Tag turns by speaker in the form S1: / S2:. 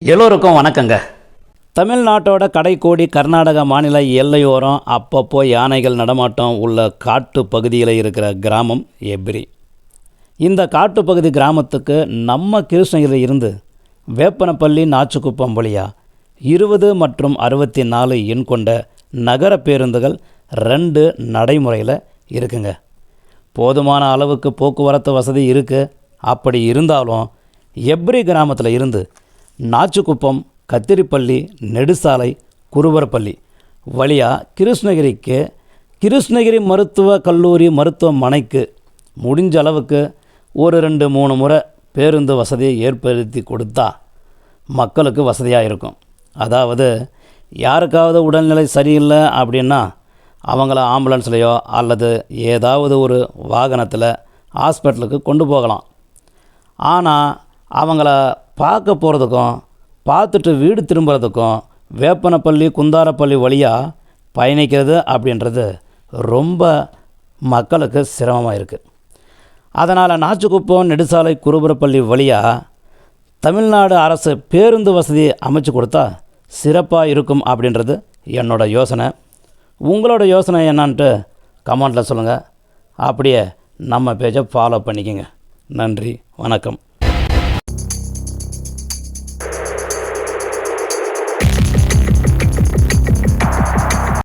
S1: எல்லோருக்கும் வணக்கங்க. தமிழ்நாட்டோட கடைக்கோடி கர்நாடக மாநில எல்லையோரம் அப்பப்போ யானைகள் நடமாட்டம் உள்ள காட்டு பகுதியில் இருக்கிற கிராமம் எப்ரி. இந்த காட்டுப்பகுதி கிராமத்துக்கு நம்ம கிருஷ்ணகிரியில் இருந்து வேப்பனப்பள்ளி நாச்சுக்குப்பம் வழியாக 20 மற்றும் 64 எண் கொண்ட நகர பேருந்துகள் 2 நடைமுறையில் இருக்குங்க. போதுமான அளவுக்கு போக்குவரத்து வசதி இருக்குது. அப்படி இருந்தாலும் எப்ரி கிராமத்தில் இருந்து நாச்சுக்குப்பம், கத்திரிப்பள்ளி, நெடுசாலை, குருபரப்பள்ளி வழியாக கிருஷ்ணகிரி மருத்துவ கல்லூரி மருத்துவமனைக்கு முடிஞ்ச அளவுக்கு ஒரு 2-3 முறை பேருந்து வசதியை ஏற்படுத்தி கொடுத்தா மக்களுக்கு வசதியாக இருக்கும். அதாவது யாருக்காவது உடல்நிலை சரியில்லை அப்படின்னா அவங்கள ஆம்புலன்ஸ்லையோ அல்லது ஏதாவது ஒரு வாகனத்தில் ஹாஸ்பிட்டலுக்கு கொண்டு போகலாம். ஆனால் அவங்கள பார்க்க போகிறதுக்கும் பார்த்துட்டு வீடு திரும்புறதுக்கும் வேப்பனப்பள்ளி, குந்தாரப்பள்ளி வழியாக பயணிக்கிறது அப்படின்றது ரொம்ப மக்களுக்கு சிரமமாக இருக்குது. அதனால் நாச்சுக்குப்பம், நெடுசாலை, குருபரப்பள்ளி வழியாக தமிழ்நாடு அரசு பேருந்து வசதி அமைச்சு கொடுத்தா சிறப்பாக இருக்கும் அப்படின்றது என்னோட யோசனை. உங்களோட யோசனை என்னான்ட்டு கமெண்ட்டில் சொல்லுங்கள். அப்படியே நம்ம பேஜை ஃபாலோ பண்ணிக்கோங்க. நன்றி, வணக்கம்.